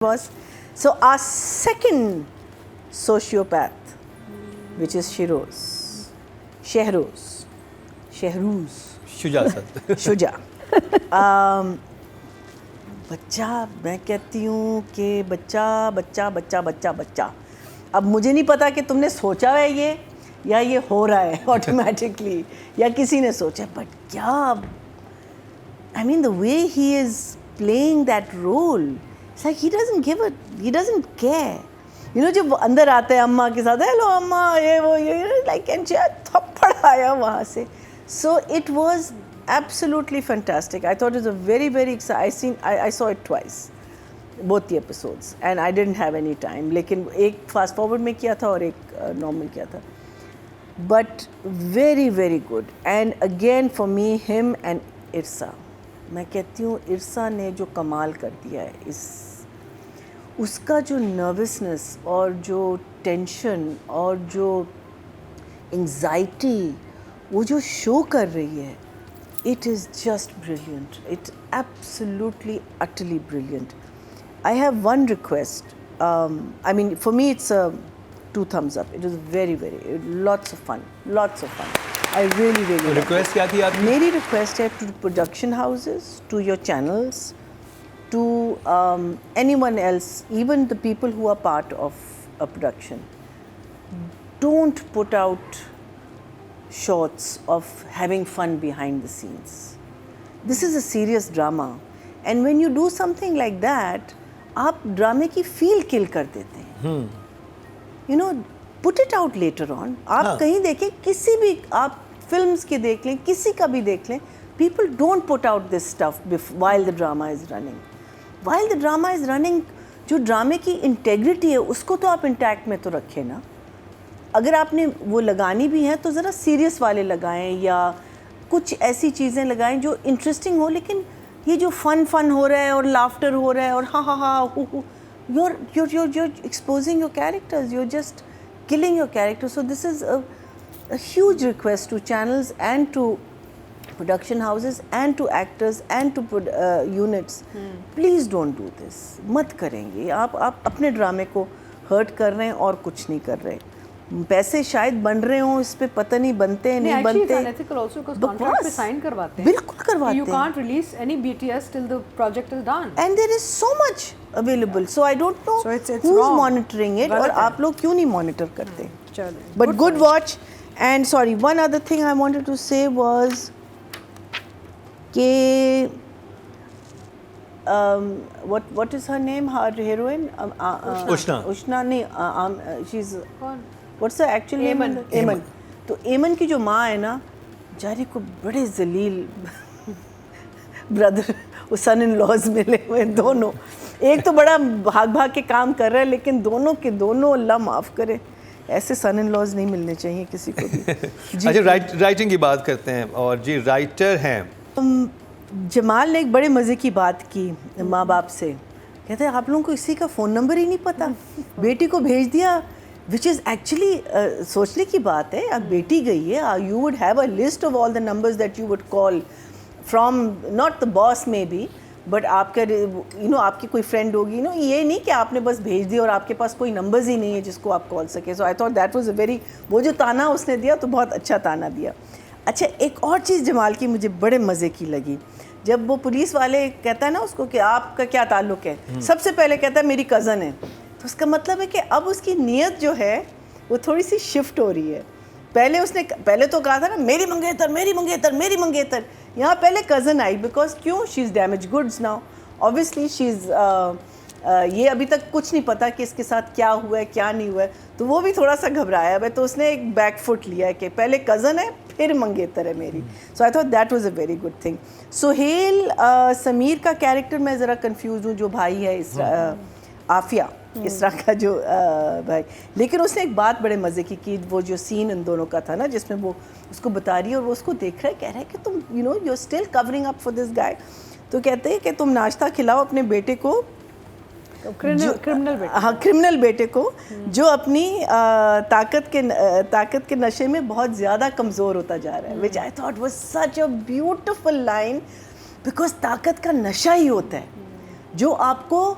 was. So our second sociopath, which is Shehroz, Shuja sir Shuja. बच्चा, मैं कहती हूँ कि बच्चा. अब मुझे नहीं पता कि तुमने सोचा है ये या ये हो रहा है ऑटोमेटिकली या किसी ने सोचा, बट क्या, I mean the way he is playing that role, it's like he doesn't care. You know, जब वो अंदर आता है अम्मा के साथ, हेलो अम्मा, ये वो ये, like and थप्पड़ आया वहाँ से. So it was absolutely fantastic. I thought it was a very exciting. I saw it twice, both the episodes, and I didn't have any time. लेकिन एक fast forward में किया था और एक normal किया था. But very good. And again for me, him and Irsa. मैं कहती हूँ इरसा ने जो कमाल कर दिया है, उसका जो नर्वसनेस और जो टेंशन और जो एंजाइटी वो जो शो कर रही है, it is just brilliant. It absolutely utterly brilliant. I have one request. I mean, for me it's a 2 thumbs up. It was very lots of fun. I really request क्या थी आपकी? मेरी request है to production houses, to your channels, to anyone else, even the people who are part of a production, don't put out shots of having fun behind the scenes. This is a serious drama, and when you do something like that, आप ड्रामे की feel किल कर देते हैं. You know, put it out later on. आप कहीं देखें, किसी भी आप फिल्म्स के देख लें, किसी का भी देख लें, people don't put out this stuff while the drama is running. While the drama is running, जो ड्रामे की इंटेग्रिटी है उसको तो आप इंटैक्ट में तो रखें ना. अगर आपने वो लगानी भी है तो ज़रा सीरियस वाले लगाएं या कुछ ऐसी चीज़ें लगाएं जो इंटरेस्टिंग हो. लेकिन ये जो फन हो रहा है और लाफ्टर हो रहा है और हा you're exposing your characters, you're just killing your characters. So this is a huge request to channels and to production houses and to actors and to units. Please don't do this. मत करेंगे आप अपने ड्रामे को hurt कर रहे हैं और कुछ नहीं कर रहे. पैसे शायद बन रहे हो इस पे, पता नहीं बनते हैं नहीं बनते. Unethical also because contract पे sign करवाते हैं. बिल्कुल करवाते हैं. You can't release any BTS till the project is done. And there is so much available. So I don't know So it's who's wrong. monitoring it और आप लोग क्यों नहीं monitor करते. चलो. But good watch. And sorry, one other thing I wanted to say was कि what is her name? Her heroine? Ushna नहीं. She's what's the actual name? Eamon. तो एमन की जो माँ है ना, जारी को बड़े जलील ब्रदर सन इन लॉज मिले हुए दोनों. एक तो बड़ा भाग के काम कर रहा है, लेकिन दोनों के दोनों अल्लाह माफ़ करे, ऐसे सन इन लॉज नहीं मिलने चाहिए किसी को भी. अच्छा, राइटिंग की बात करते हैं और जी राइटर हैं. जमाल ने एक बड़े मज़े की बात की माँ बाप से. कहते हैं आप लोगों को इसी का फ़ोन नंबर ही नहीं पता. बेटी को भेज दिया, विच इज़ एक्चुअली सोचने की बात है. अब बेटी गई है, you would have a list of all the numbers that you would call from, not the boss may be, but आपका आपकी कोई फ्रेंड होगी. ये नहीं कि आपने बस भेज दिया और आपके पास कोई नंबर्स ही नहीं है जिसको आप कॉल सके. So I thought that was a very, वो जो ताना उसने दिया तो बहुत अच्छा ताना दिया. अच्छा, एक और चीज़ जमाल की मुझे बड़े मज़े की लगी, जब वो पुलिस वाले कहता है ना उसको कि आपका क्या ताल्लुक़ है, सबसे पहले कहता है मेरी कज़न है. तो उसका मतलब है कि अब उसकी नीयत जो है वो थोड़ी सी शिफ्ट हो रही है. पहले तो कहा था ना मेरी मंगेतर. यहाँ पहले कज़न आई, बिकॉज क्यों, she is damage goods now. Obviously she is ये अभी तक कुछ नहीं पता कि इसके साथ क्या हुआ है क्या नहीं हुआ है, तो वो भी थोड़ा सा घबराया है. तो उसने एक बैक फुट लिया है कि पहले कज़न है फिर मंगेतर है मेरी. So I thought that was a very good thing. Suhail Sameer का कैरेक्टर मैं ज़रा कंफ्यूज हूँ, जो भाई है आफिया इसरा का जो भाई. लेकिन उसने एक बात बड़े मज़े की कि वो जो सीन इन दोनों का था ना, जिसमें वो उसको बता रही है और वो उसको देख रहा है, कह रहा है कि तुम you are still covering up for this guy. तो कहते हैं कि तुम नाश्ता खिलाओ अपने बेटे को, क्रिमिनल बेटे को, जो अपनी ताकत के नशे में बहुत ज़्यादा कमज़ोर होता जा रहा है. Which I thought was such a beautiful line, because ताकत का नशा ही होता है जो आपको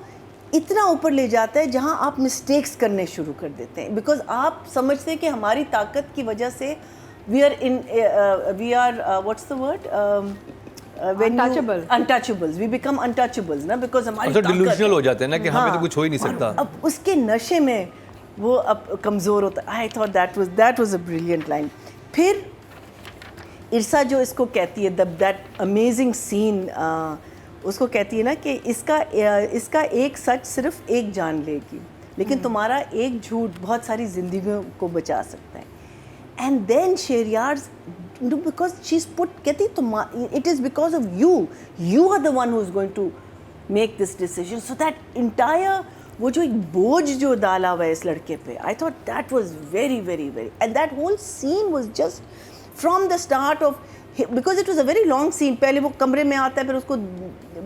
इतना ऊपर ले जाता है जहाँ आप मिस्टेक्स करने शुरू कर देते हैं, बिकॉज आप समझते हैं कि हमारी ताकत की वजह से we are what's the word Untouchable. Untouchables, we become untouchables ना, बिकॉज हमारी तो ताकत डिल्यूजनल है। हो जाते हैं ना कि हमें तो कुछ हो ही नहीं और सकता। अब उसके नशे में वो अब कमज़ोर होता है। आई thought that was a brilliant line. फिर इरसा जो इसको कहती है, दैट अमेजिंग सीन, उसको कहती है ना कि इसका एक सच सिर्फ एक जान लेगी, लेकिन तुम्हारा एक झूठ बहुत सारी जिंदगियों को बचा सकता है। And then Sheryar, because she is put, कहती it is because of you are the one who is going to make this decision, so that entire वो जो एक बोझ जो डाला हुआ है इस लड़के पे, I thought that was very very very, and that whole scene was just from the start of, because it was a very long scene. पहले वो कमरे में आता है, फिर उसको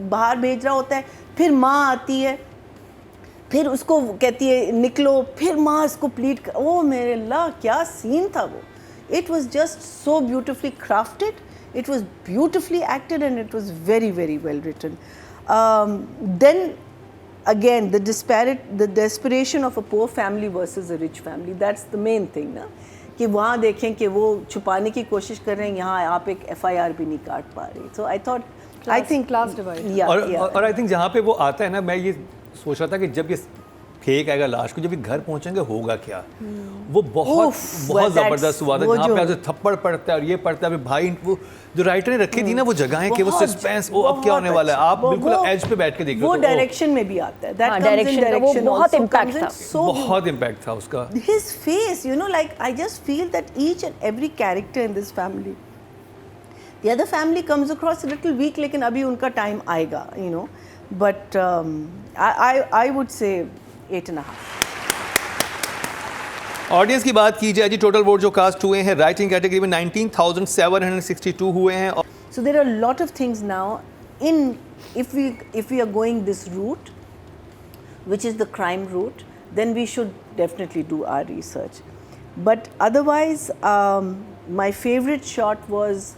बाहर भेज रहा होता है, फिर माँ आती है, फिर उसको कहती है निकलो, फिर माँ इसको प्लीड कर, ओ मेरे अल्लाह क्या सीन था वो। It was just so beautifully crafted, it was beautifully acted, and it was very very well written. Then again the desperation of a poor family versus a rich family, that's the main thing ना, कि वहाँ देखें कि वो छुपाने की कोशिश कर रहे हैं, यहाँ आप एक FIR भी नहीं काट पा रही। so I thought I think class divide. और आई थिंक जहाँ पे वो आता है ना, मैं ये सोच रहा था कि जब ये फेंक आएगा लाश को, जब ये घर पहुंचेंगे होगा क्या। वो बहुत बहुत ज़बरदस्त हुआ था, जहाँ पे आज थप्पड़ पड़ता है और ये पड़ता है। भाई वो जो राइटर ने रखी थी ना वो जगहें कि वो सस्पेंस, वो अब क्या होने वाला है, आप बिल्कुल एज पे बैठ के देख रहे हो। वो डायरेक्शन में भी आता है, दैट कम्स इन डायरेक्शन का वो डायरेक्शन, बहुत इम्पैक्ट था, बहुत इम्पैक्ट था उसका। his face, you know, like I just feel that each and every character in this family, the other family comes across a little weak, लेकिन अभी उनका टाइम आएगा, you know, but I would say 8.5। Audience की बात की जाए जी, total vote जो cast हुए हैं राइटिंग कैटेगरी में 19,762 हुए हैं। So there are a lot of things now in, if we are going this route, which is the crime route, then we should definitely do our research. But otherwise, my favorite shot was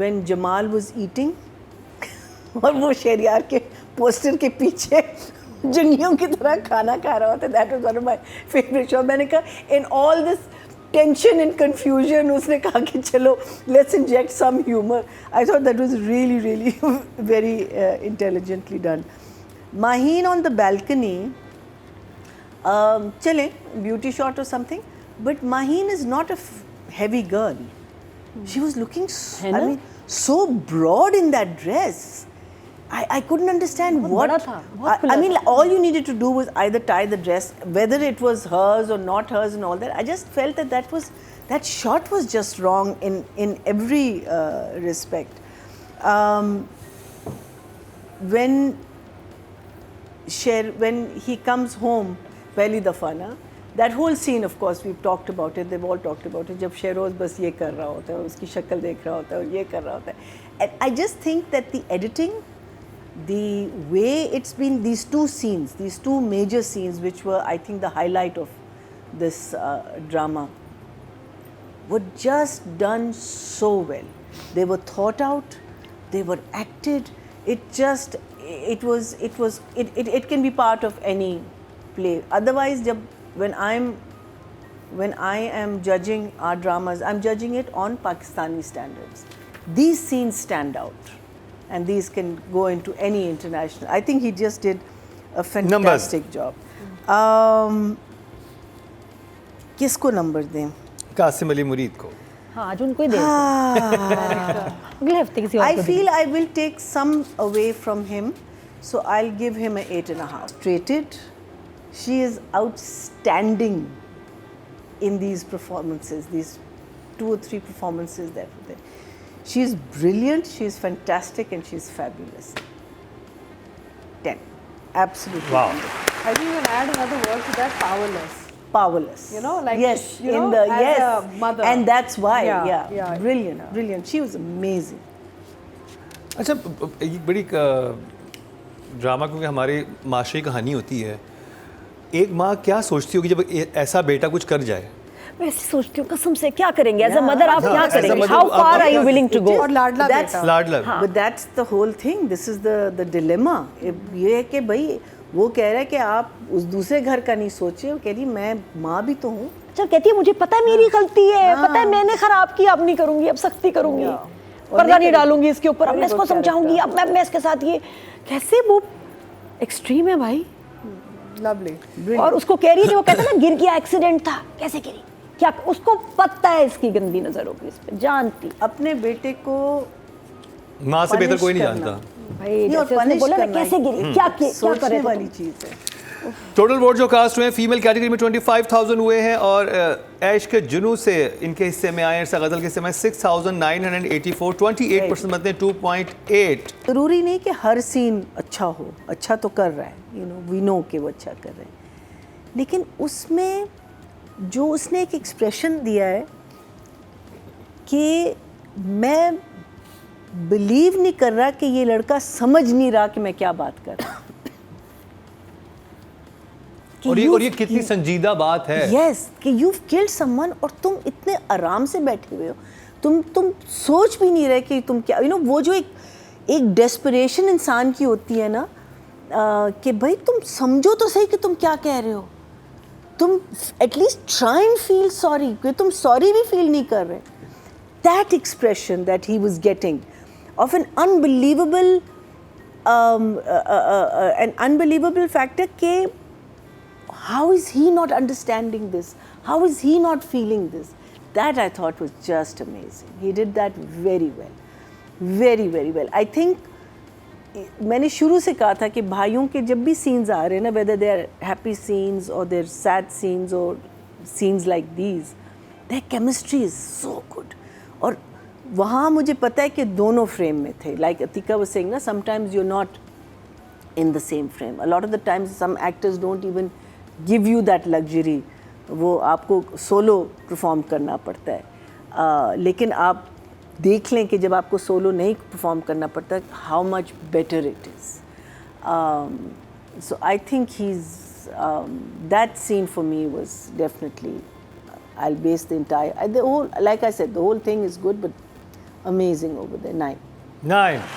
when Jamal was eating और वो शेरियार के poster के पीछे जंगियों की तरह खाना खा रहा होता है। That was one of my favourite shot. मैंने कहा in all this tension and confusion उसने कहा कि चलो let's inject some humour. I thought that was really really very intelligently done. Maheen on the balcony, चले ब्यूटी शॉट और something, but Maheen is not a heavy girl. She was looking so broad in that dress. I couldn't understand what. I mean, all you needed to do was either tie the dress, whether it was hers or not hers, and all that. I just felt that shot was just wrong in every respect. When he comes home, पहली दफा ना, that whole scene, of course, we've talked about it. They've all talked about it. जब शेरोज़ बस ये कर रहा होता है, उसकी शक्ल देख रहा होता है और ये कर रहा होता है. And I just think that the editing, the way it's been, these two major scenes, which were, I think, the highlight of this drama, were just done so well. They were thought out, they were acted. It can be part of any play. Otherwise, when I am judging our dramas, I'm judging it on Pakistani standards. These scenes stand out, and these can go into any international. I think he just did a fantastic job. किसको number दें? कासिम अली मुरीद को। हाँ, आज उनको ही दे अगले हफ्ते किसी और को I feel I will take some away from him, so I'll give him an 8.5. Rated. She is outstanding in these performances, these 2 or 3 performances that were there. She is brilliant, she is fantastic, and she is fabulous. 10. Absolutely. Wow. wonderful. I think you can add another word to that, powerless. Powerless. You know, like, yes, you know, as a mother. And that's why, Yeah. Brilliant, brilliant. She was amazing. अच्छा, एक बड़ी drama क्योंकि हमारी माशरे की कहानी होती है, एक माँ क्या सोचती होगी जब ऐसा बेटा कुछ कर जाए? मैं ऐसी सोचती हूँ कसम से क्या करेंगे एज अ मदर, आप क्या as a करेंगे, mother, हाउ आप फार आर यू क्या- विलिंग टू गो। और लाडला That's- बेटा। लाडला। But that's the whole thing. This is the dilemma. ये है कि भाई वो कह रहा है कि आप उस दूसरे घर का नहीं सोचे, वो कह रही मैं माँ भी तो हूँ। अच्छा कहती है मुझे पता है मेरी गलती है, पता है मैंने खराब किया, अब नहीं करूंगी, अब सख्ती करूंगी, पर्दा नहीं डालूंगी इसके ऊपर, अब मैं इसको समझाऊंगी, अब मैं इसके साथ ये कैसे वो एक्सट्रीम है भाई। Lovely. और उसको कह रही है, जो वो कहता है ना गिर गया, एक्सीडेंट था, कैसे गिरी, क्या उसको पता है इसकी गंदी नजर होगी इस पे, जानती अपने बेटे को माँ से बेहतर कोई नहीं punish जानता। भाई नहीं, और जैसे उसने punish बोला ना करना कैसे है। गिरी, क्या करे सोचने तो वाली तुम? चीज़ है। टोटल वोट जो कास्ट हुए हैं फीमेल कैटेगरी में 25,000 हुए हैं और ऐश के जुनू से इनके हिस्से में आए, इरसा गजल के हिस्से में 6,984, 28% बनते हैं 2.8। ज़रूरी नहीं कि हर सीन अच्छा हो, अच्छा तो कर रहा है, यू नो, वी नो कि वो अच्छा कर रहे हैं, लेकिन उसमें जो उसने एक एक्सप्रेशन दिया है कि मैं बिलीव नहीं कर रहा कि ये लड़का समझ नहीं रहा कि मैं क्या बात कर रहा हूँ। और ये कितनी संजीदा बात है। यस, कि यू किल्ड समवन और तुम इतने आराम से बैठे हुए हो, तुम सोच भी नहीं रहे कि तुम क्या, यू नो, वो जो एक डेस्परेशन इंसान की होती है ना, कि भाई तुम समझो तो सही कि तुम क्या कह रहे हो, तुम at least try and feel sorry, क्योंकि तुम सॉरी भी फील नहीं कर रहे। That expression that he was getting off N unbelievable factor के how is he not understanding this? How is he not feeling this? That I thought was just amazing. He did that very well. Very, very well. I think मैंने शुरू से कहा था कि भाइयों के जब भी scenes आ रहे हैं ना, whether they are happy scenes or they're sad scenes or scenes like these, their chemistry is so good. और वहाँ मुझे पता है कि दोनों frame में थे. Like Atika was saying ना, sometimes you're not in the same frame. A lot of the times some actors don't even give you that luxury. वो आपको सोलो परफॉर्म करना पड़ता है, लेकिन आप देख लें कि जब आपको सोलो नहीं परफॉर्म करना पड़ता, how much better it is. So I think he is, that scene for me was definitely, I'll base the entire, the whole, like I said, the whole thing is good, but amazing over there. 9.